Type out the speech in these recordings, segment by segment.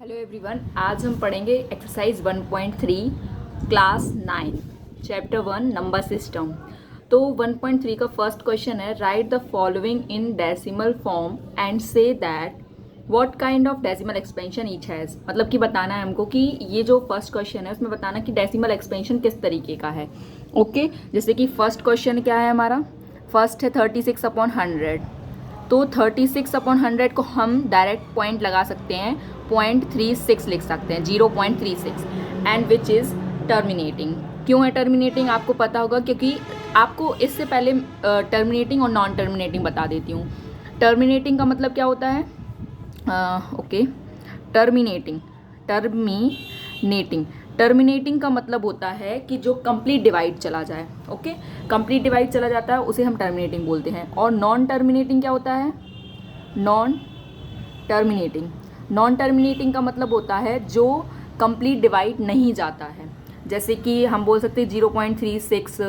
Hello everyone, आज हम पढ़ेंगे exercise 1.3 class 9 chapter 1 number system. तो 1.3 का फर्स्ट क्वेश्चन है, right the following in decimal form and say that what kind of decimal expansion each has. मतलब कि बताना है हमको कि ये जो फर्स्ट क्वेश्चन है उसमें बताना कि डेसिमल एक्सपेंशन किस तरीके का है। ओके, जैसे कि फर्स्ट क्वेश्चन क्या है हमारा, फर्स्ट है 36/100। तो 36/100 को हम डायरेक्ट पॉइंट लगा सकते हैं, 0.36 लिख सकते हैं, 0.36, एंड विच इज़ टर्मिनेटिंग। क्यों है टर्मिनेटिंग आपको पता होगा, क्योंकि आपको इससे पहले टर्मिनेटिंग और नॉन टर्मिनेटिंग बता देती हूँ। टर्मिनेटिंग का मतलब क्या होता है, ओके, टर्मिनेटिंग का मतलब होता है कि जो कंप्लीट डिवाइड चला जाए। ओके, कंप्लीट डिवाइड चला जाता है उसे हम टर्मिनेटिंग बोलते हैं। और नॉन टर्मिनेटिंग क्या होता है, नॉन टर्मिनेटिंग का मतलब होता है जो कंप्लीट डिवाइड नहीं जाता है। जैसे कि हम बोल सकते हैं 0.36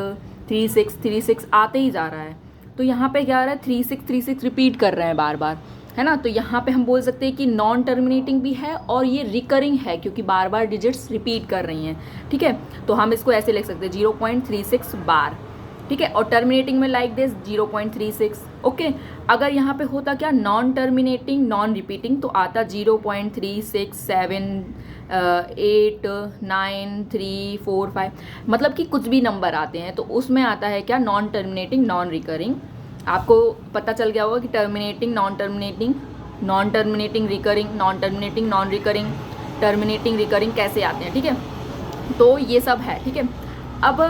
36 36 आते ही जा रहा है, तो यहाँ पे क्या आ रहा है, 36 रिपीट कर रहे हैं बार बार, है ना। तो यहाँ पे हम बोल सकते हैं कि नॉन टर्मिनेटिंग भी है और ये रिकरिंग है, क्योंकि बार बार डिजिट्स रिपीट कर रही हैं। ठीक है, तो हम इसको ऐसे लिख सकते हैं 0.36 बार। ठीक है, और टर्मिनेटिंग में लाइक दिस 0.36। ओके, अगर यहाँ पे होता क्या, नॉन टर्मिनेटिंग नॉन रिपीटिंग, तो आता 0.367 8 9 3 4 5, मतलब कि कुछ भी नंबर आते हैं तो उसमें आता है क्या, नॉन टर्मिनेटिंग नॉन रिकरिंग। आपको पता चल गया होगा कि terminating non terminating recurring, non terminating non recurring, terminating recurring कैसे आते हैं। ठीक है, तो ये सब है। ठीक है, अब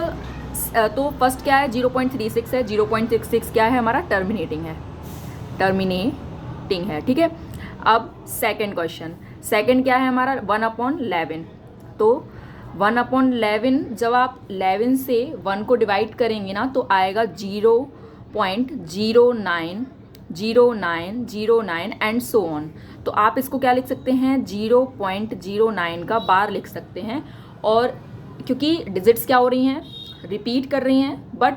तो फर्स्ट क्या है, 0.36 है, 0.66 क्या है हमारा, टर्मिनेटिंग है। ठीक है, अब सेकंड क्वेश्चन, सेकंड क्या है हमारा, 1/11। तो 1/11 जब आप 11 से 1 को डिवाइड करेंगे ना तो आएगा 0.090909 एंड सो ऑन। तो आप इसको क्या लिख सकते हैं, 0.09 का बार लिख सकते हैं। और क्योंकि डिजिट्स क्या हो रही हैं, रिपीट कर रही हैं, बट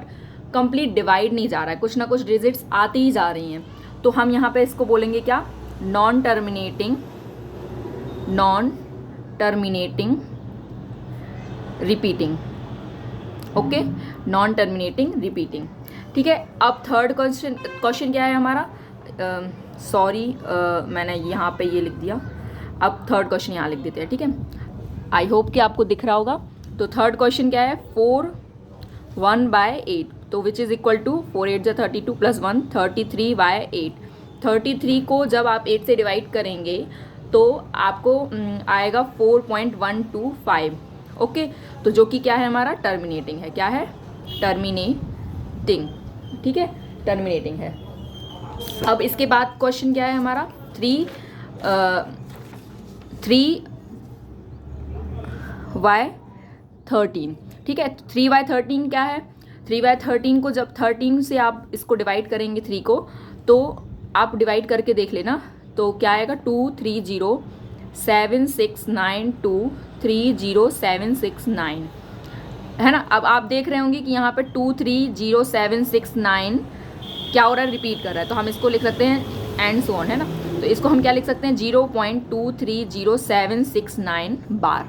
कंप्लीट डिवाइड नहीं जा रहा है, कुछ ना कुछ डिजिट्स आती ही जा रही हैं, तो हम यहाँ पे इसको बोलेंगे क्या, non terminating repeating. Okay, non terminating repeating. ठीक है, अब थर्ड क्वेश्चन क्या है हमारा, सॉरी मैंने यहाँ पे ये लिख दिया, अब थर्ड क्वेश्चन यहाँ लिख देते हैं। ठीक है, आई होप कि आपको दिख रहा होगा। तो थर्ड क्वेश्चन क्या है, 4/1/8, तो विच इज़ इक्वल टू 4 8 जा 32 + 1 33/8। 33 को जब आप 8 से डिवाइड करेंगे तो आपको आएगा 4.125। ओके, तो जो कि क्या है हमारा, टर्मिनेटिंग है। क्या है, टर्मिनेटिंग। ठीक है, टर्मिनेटिंग है। अब इसके बाद क्वेश्चन क्या है हमारा, 3/13। ठीक है, 3/13 क्या है, 3/13 को जब 13 से आप इसको डिवाइड करेंगे 3 को, तो आप डिवाइड करके देख लेना, तो क्या आएगा, 23076923079 है ना। अब आप देख रहे होंगे कि यहाँ पे 2307669 क्या हो रहा है, रिपीट कर रहा है, तो हम इसको लिख सकते हैं एंड सो ऑन, है ना। तो इसको हम क्या लिख सकते हैं, 0.230769 बार।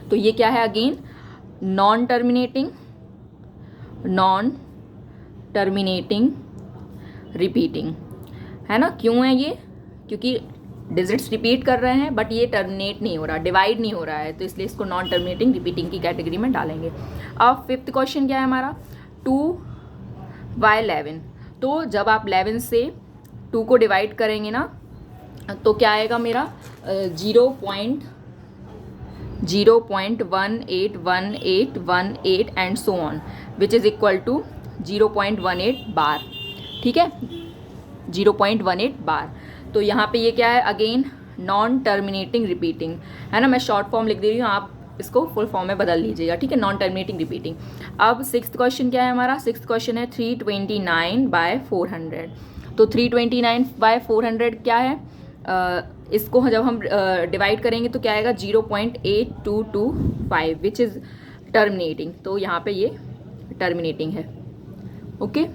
तो ये क्या है, अगेन नॉन टर्मिनेटिंग रिपीटिंग, है ना। क्यों है ये, क्योंकि डिजिट्स रिपीट कर रहे हैं बट ये टर्मिनेट नहीं हो रहा, डिवाइड नहीं हो रहा है, तो इसलिए इसको नॉन टर्मिनेटिंग रिपीटिंग की कैटेगरी में डालेंगे। अब फिफ्थ क्वेश्चन क्या है हमारा, 2/11। तो जब आप 11 से 2 को डिवाइड करेंगे ना तो क्या आएगा मेरा, 0.181818 and so on, which is equal to 0.18 bar. ठीक है, 0.18 बार। तो यहाँ पे ये क्या है, अगेन नॉन टर्मिनेटिंग रिपीटिंग, है ना। मैं शॉर्ट फॉर्म लिख दे रही हूँ, आप इसको फुल फॉर्म में बदल लीजिएगा। ठीक है, नॉन टर्मिनेटिंग रिपीटिंग। अब सिक्स्थ क्वेश्चन क्या है हमारा, सिक्स्थ क्वेश्चन है 329/400। तो 329/400 क्या है, इसको जब हम डिवाइड करेंगे तो क्या आएगा, 0.8225 विच इज़ टर्मिनेटिंग। तो यहाँ पे ये टर्मिनेटिंग है। ओके,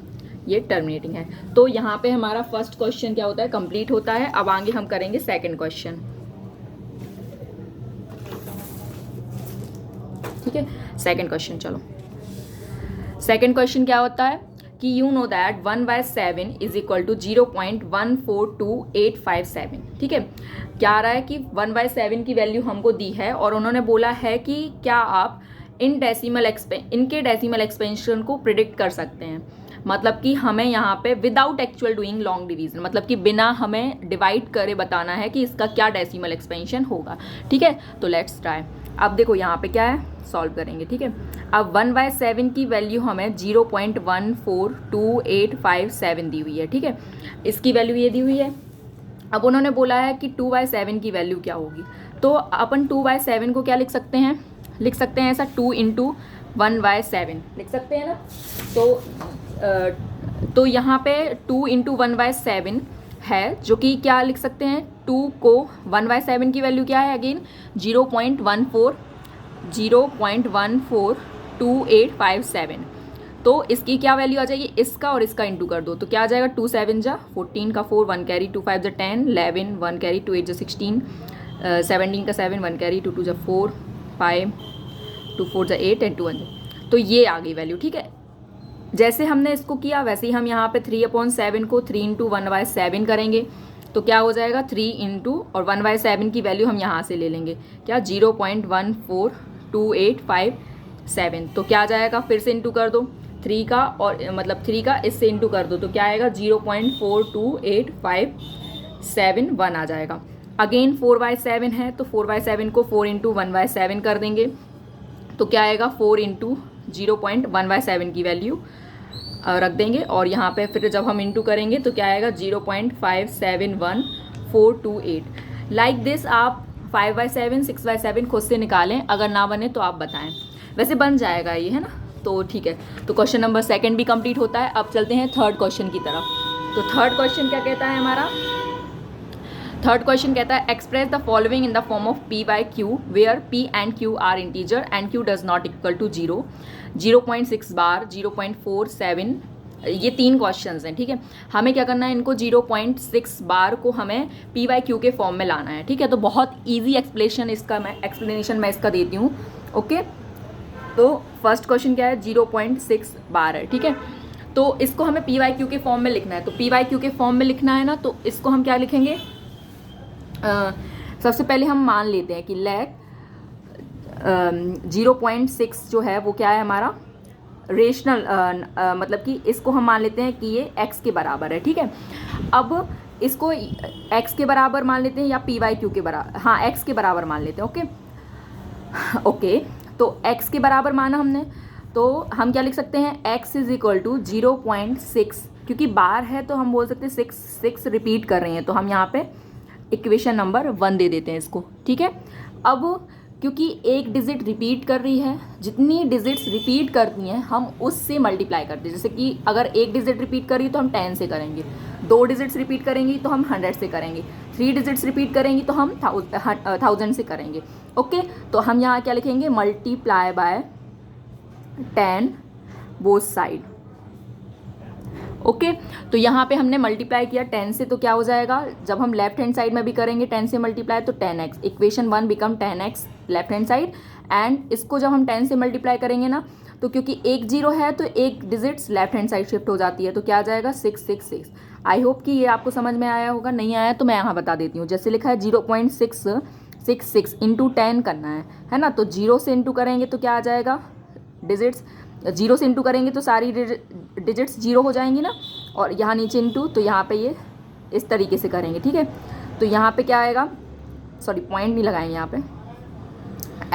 ये टर्मिनेटिंग है। तो यहाँ पे हमारा फर्स्ट क्वेश्चन क्या होता है, कंप्लीट होता है। अब आगे हम करेंगे सेकंड क्वेश्चन। ठीक है। सेकंड क्वेश्चन, चलो सेकंड क्वेश्चन क्या होता है कि you know that 1/7 is equal to 0.142857। ठीक है, क्या आ रहा है कि 1/7 की वैल्यू हमको दी है और उन्होंने बोला है कि क्या आप इनके डेसिमल एक्सपेंशन को प्रिडिक्ट कर सकते हैं। मतलब कि हमें यहाँ पे without actual doing long division, मतलब कि बिना हमें डिवाइड करे बताना है कि इसका क्या डेसिमल एक्सपेंशन होगा। ठीक है, तो लेट्स ट्राई। अब देखो यहाँ पे क्या है, सॉल्व करेंगे। ठीक है, अब 1/7 की वैल्यू हमें 0.142857 दी हुई है। ठीक है, इसकी वैल्यू ये दी हुई है। अब उन्होंने बोला है कि 2/7 की वैल्यू क्या होगी, तो अपन 2/7 को क्या लिख सकते हैं, लिख सकते हैं ऐसा 2 × 1/7 लिख सकते हैं ना। तो यहाँ पे 2 × 1/7 है, जो कि क्या लिख सकते हैं, 2 को 1/7 की वैल्यू क्या है अगेन 0.142857। तो इसकी क्या वैल्यू आ जाएगी, इसका और इसका इंटू कर दो तो क्या आ जाएगा, 2 7 जा 14 का 4 1 कैरी 2 5 जा 10 11 1 कैरी 2 8 जा 16 17 का 7 1 कैरी 2 2 जा 4 5 2 4 जा 8 एंड 2 1 जा। तो ये आ गई वैल्यू। ठीक है, जैसे हमने इसको किया वैसे ही हम यहाँ पे 3/7 को 3 × 1/7 करेंगे तो क्या हो जाएगा 3 × और 1/7 की वैल्यू हम यहाँ से ले लेंगे क्या 0.142857। तो क्या आ जाएगा, फिर से इंटू कर दो 3 का और मतलब 3 का इससे इंटू कर दो तो क्या आएगा 0.42857 आ जाएगा। अगेन 4/7 है तो 4/7 को 4 × 1/7 कर देंगे तो क्या आएगा 4 × 0.1/7 की वैल्यू रख देंगे और यहाँ पे फिर जब हम इंटू करेंगे तो क्या आएगा 0.571428। लाइक दिस आप 5/7 6/7 खुद से निकालें, अगर ना बने तो आप बताएं, वैसे बन जाएगा ये, है ना। तो ठीक है, तो क्वेश्चन नंबर 2 भी कंप्लीट होता है। अब चलते हैं थर्ड क्वेश्चन की तरफ। तो थर्ड क्वेश्चन क्या कहता है हमारा, थर्ड क्वेश्चन कहता है express the following in the form of p/q where p and q are integer and q does not equal to 0, 0.6 bar, 0.47। ये 3 क्वेश्चंस हैं। ठीक है, हमें क्या करना है, इनको 0.6 बार को हमें p/q के फॉर्म में लाना है। ठीक है, तो बहुत ईजी एक्सप्लेनेशन मैं इसका देती हूँ। ओके, तो फर्स्ट क्वेश्चन क्या है 0.6 बार है। ठीक है, तो इसको हमें p/q के फॉर्म में लिखना है। तो p/q के फॉर्म में लिखना है ना, तो इसको हम क्या लिखेंगे, सबसे पहले हम मान लेते हैं कि लेट 0.6 जो है वो क्या है हमारा रेशनल, मतलब कि इसको हम मान लेते हैं कि ये x के बराबर है। ठीक है, अब इसको x के बराबर मान लेते हैं या p/q के बराबर, हाँ x के बराबर मान लेते हैं। ओके, तो x के बराबर माना हमने, तो हम क्या लिख सकते हैं x इज इक्वल टू 0.6, क्योंकि बार है तो हम बोल सकते हैं 6 रिपीट कर रही हैं, तो हम यहाँ पे इक्वेशन नंबर 1 दे देते हैं इसको। ठीक है, अब क्योंकि एक डिजिट रिपीट कर रही है, जितनी डिजिट्स रिपीट करती हैं हम उससे मल्टीप्लाई करते हैं। जैसे कि अगर एक डिजिट रिपीट करी तो हम 10 से करेंगे, 2 डिजिट्स रिपीट करेंगी तो हम 100 से करेंगे, 3 डिजिट्स रिपीट करेंगी तो हम 1000 से करेंगे। ओके, तो हम यहाँ क्या लिखेंगे, multiply by 10 both side. Okay, तो यहाँ पे हमने मल्टीप्लाई किया 10 से, तो क्या हो जाएगा, जब हम लेफ्ट हैंड साइड में भी करेंगे 10 से मल्टीप्लाई तो 10x, equation 1 become 10x left hand side. And इसको जब हम 10 से मल्टीप्लाई करेंगे ना, तो क्योंकि एक 0 है तो एक digits left hand side shift हो जाती है, तो क्या आ जाएगा 666। आई होप कि ये आपको समझ में आया होगा, नहीं आया तो मैं यहाँ बता देती हूँ। जैसे लिखा है 0.666 इंटू 10 करना है ना, तो 0 से इंटू करेंगे तो क्या आ जाएगा, डिजिट्स 0 से इंटू करेंगे तो सारी डिजिट्स 0 हो जाएंगी ना, और यहाँ नीचे इंटू, तो यहाँ पे ये इस तरीके से करेंगे। ठीक है, तो यहाँ पे क्या आएगा, सॉरी पॉइंट नहीं लगाएंगे, यहाँ पे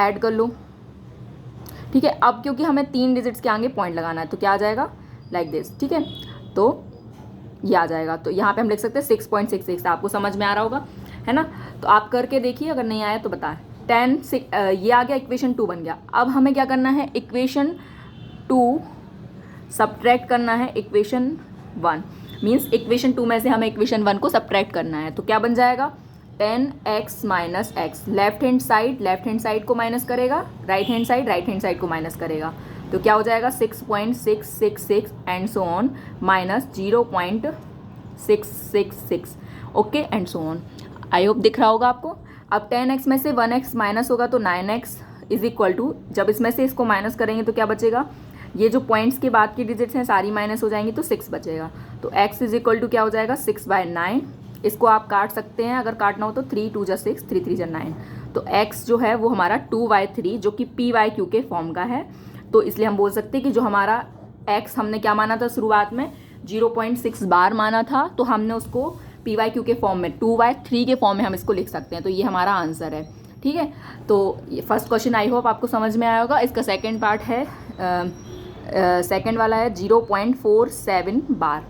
ऐड कर लो। ठीक है, अब क्योंकि हमें 3 डिजिट्स के आगे पॉइंट लगाना है तो क्या आ जाएगा लाइक दिस। ठीक है, तो ये आ जाएगा, तो यहाँ पे हम लिख सकते हैं 6.66। आपको समझ में आ रहा होगा, है ना। तो आप करके देखिए, अगर नहीं आया तो बताएं। 10 ये आ गया, इक्वेशन 2 बन गया। अब हमें क्या करना है, इक्वेशन 2 सब्ट्रैक्ट करना है इक्वेशन 1, मीन्स इक्वेशन 2 में से हमें इक्वेशन 1 को सब्ट्रैक्ट करना है। तो क्या बन जाएगा 10x minus x, left hand side को माइनस करेगा, राइट हैंड साइड को माइनस करेगा, तो क्या हो जाएगा 6.666 and so on minus 0.666। Okay, and so on. I hope दिख रहा होगा आपको। अब 10x में से 1x माइनस होगा तो 9x इज इक्वल टू, जब इसमें से इसको माइनस करेंगे तो क्या बचेगा, ये जो पॉइंट्स के बाद की डिजिट्स हैं सारी माइनस हो जाएंगी तो 6 बचेगा। तो x इज इक्वल टू क्या हो जाएगा 6/9। इसको आप काट सकते हैं, अगर काटना हो तो 3 2 जा 6, 3 3 जा 9। तो x जो है वो हमारा 2/3 जो कि py/q के फॉर्म का है। तो इसलिए हम बोल सकते हैं कि जो हमारा x हमने क्या माना था शुरुआत में 0.6 बार माना था, तो हमने उसको py/q के फॉर्म में 2/3 के फॉर्म में हम इसको लिख सकते हैं। तो ये हमारा आंसर है। ठीक है, तो ये फर्स्ट क्वेश्चन आई होप आपको समझ में आया होगा। इसका सेकेंड पार्ट है, सेकेंड वाला है 0.47 बार।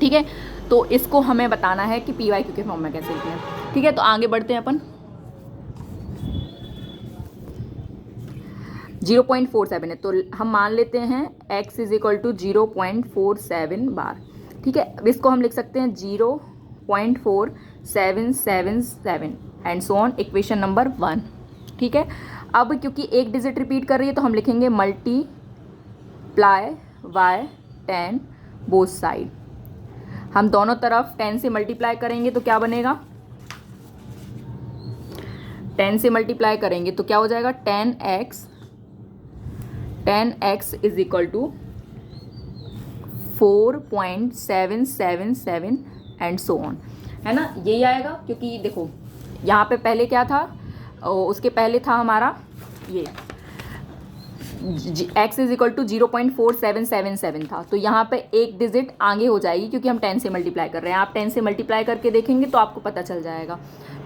ठीक है, तो इसको हमें बताना है कि py/q के फॉर्म में कैसे लिखते हैं। ठीक है, तो आगे बढ़ते हैं अपन। 0.47 है, तो हम मान लेते हैं x इज इक्वल टू 0.47 बार। ठीक है, अब इसको हम लिख सकते हैं 0.4777 and so on, equation number 1। ठीक है, अब क्योंकि एक डिजिट रिपीट कर रही है तो हम लिखेंगे मल्टीप्लाई बाय 10 बोथ साइड। हम दोनों तरफ 10 से मल्टीप्लाई करेंगे तो क्या बनेगा, 10 से मल्टीप्लाई करेंगे तो क्या हो जाएगा 10x is equal to 4.777 and so on, है ना, यही आएगा। क्योंकि देखो यहाँ पे पहले क्या था, उसके पहले था हमारा ये x इज इक्वल टू 0.4777 था, तो यहाँ पे एक डिजिट आगे हो जाएगी क्योंकि हम 10 से मल्टीप्लाई कर रहे हैं। आप 10 से मल्टीप्लाई करके देखेंगे तो आपको पता चल जाएगा।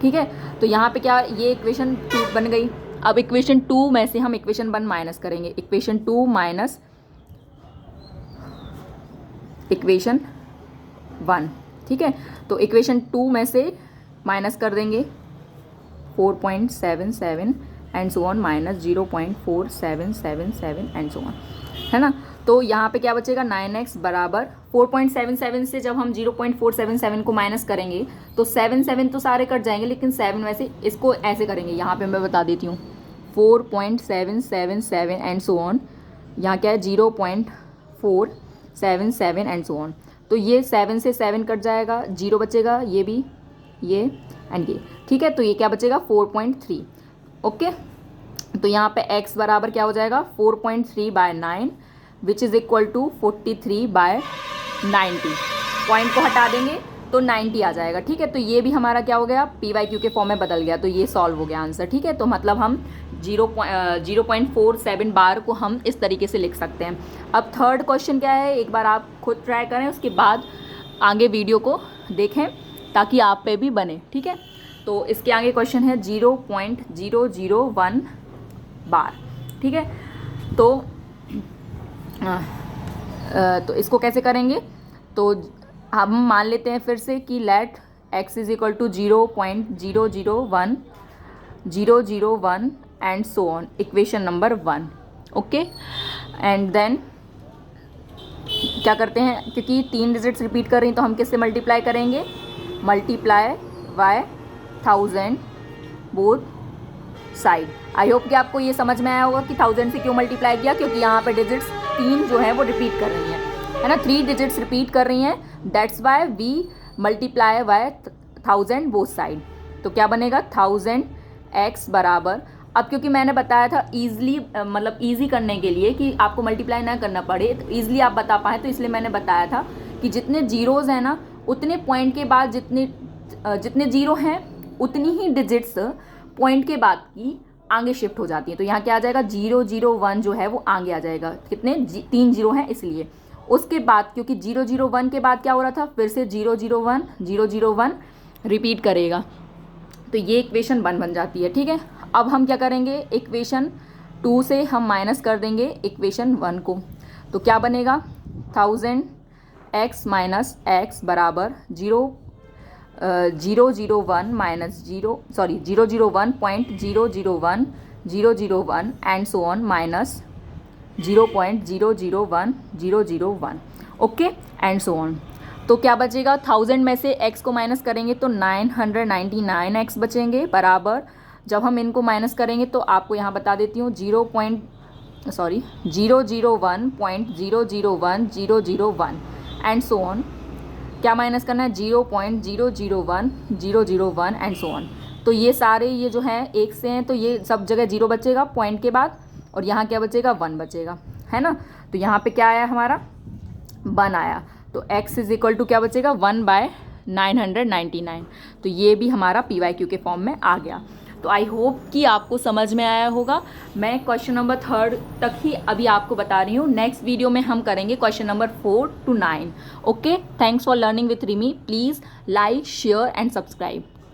ठीक है, तो यहाँ पे क्या, ये इक्वेशन 2 बन गई। अब इक्वेशन 2 में से हम इक्वेशन 1 माइनस करेंगे, इक्वेशन 2 माइनस इक्वेशन 1। ठीक है, तो इक्वेशन 2 में से माइनस कर देंगे 4.77 and so on minus 0.4777 and so on, है ना। तो यहाँ पे क्या बचेगा 9x बराबर 4.77 से जब हम 0.477 को माइनस करेंगे तो 7 तो सारे कट जाएंगे, लेकिन 7 में से इसको ऐसे करेंगे, यहाँ पे मैं बता देती हूँ 4.777 एंड सो ऑन, यहाँ क्या है 0.477 एंड सो ऑन। तो ये 7 से 7 कट जाएगा, 0 बचेगा, ये भी, ये एंड ये। ठीक है, तो ये क्या बचेगा 4.3। ओके, तो यहाँ पे x बराबर क्या हो जाएगा 4.3/9 which is equal to 43/90। Point को हटा देंगे तो 90 आ जाएगा। ठीक है, तो ये भी हमारा क्या हो गया py/q के फॉर्म में बदल गया, तो ये सॉल्व हो गया आंसर। ठीक है, तो मतलब हम 0.47 बार को हम इस तरीके से लिख सकते हैं। अब थर्ड क्वेश्चन क्या है, एक बार आप खुद ट्राई करें, उसके बाद आगे वीडियो को देखें ताकि आप पे भी बने। ठीक है, तो इसके आगे क्वेश्चन है 0.001 बार। ठीक है, तो इसको कैसे करेंगे, तो हम मान लेते हैं फिर से कि let x is equal to 0.001 and so on, equation number 1। Okay, and then क्या करते हैं, क्योंकि 3 डिजिट्स रिपीट कर रही हैं तो हम किससे मल्टीप्लाई करेंगे, multiply by 1000 both side. I hope कि आपको ये समझ में आया होगा कि 1000 से क्यों मल्टीप्लाई किया, क्योंकि यहाँ पे डिजिट्स 3 जो है वो रिपीट कर रही हैं, है ना, 3 डिजिट्स रिपीट कर रही हैं, that's why we multiply by 1000 both side. तो क्या बनेगा 1000x बराबर, अब क्योंकि मैंने बताया था ईजिली, मतलब ईजी करने के लिए कि आपको मल्टीप्लाई ना करना पड़े, तो ईजिली आप बता पाएँ, तो इसलिए मैंने बताया था कि जितने जीरोज़ हैं ना उतने पॉइंट के बाद जितने जीरो हैं उतनी ही डिजिट्स पॉइंट के बाद की आगे शिफ्ट हो जाती हैं। तो यहाँ क्या आ जाएगा 001 जो है वो आगे आ जाएगा, कितने 3 जीरो हैं इसलिए। उसके बाद क्योंकि 001 के बाद क्या हो रहा था, फिर से 001 रिपीट करेगा, तो ये इक्वेशन 1 बन जाती है। ठीक है, अब हम क्या करेंगे, इक्वेशन 2 से हम माइनस कर देंगे इक्वेशन 1 को, तो क्या बनेगा 1000x माइनस x बराबर 001 minus 001.001001 and so on minus 0.001001। Okay, and so on. तो क्या बचेगा 1000 में से x को माइनस करेंगे तो 999x बचेंगे, बराबर जब हम इनको माइनस करेंगे तो आपको यहाँ बता देती हूँ 001.001001 एंड सो ऑन। क्या माइनस करना है 0.001001 एंड सो ऑन। तो ये सारे ये जो हैं 1 से हैं, तो ये सब जगह 0 बचेगा पॉइंट के बाद, और यहाँ क्या बचेगा 1 बचेगा, है ना। तो यहाँ पे क्या आया हमारा 1 आया, तो x इज इक्वल टू क्या बचेगा 1/999। तो ये भी हमारा PYQ के फॉर्म में आ गया। तो आई होप कि आपको समझ में आया होगा। मैं क्वेश्चन नंबर 3 तक ही अभी आपको बता रही हूँ, नेक्स्ट वीडियो में हम करेंगे question number 4 to 9। Okay, thanks for learning with Rimi. Please like, share and subscribe.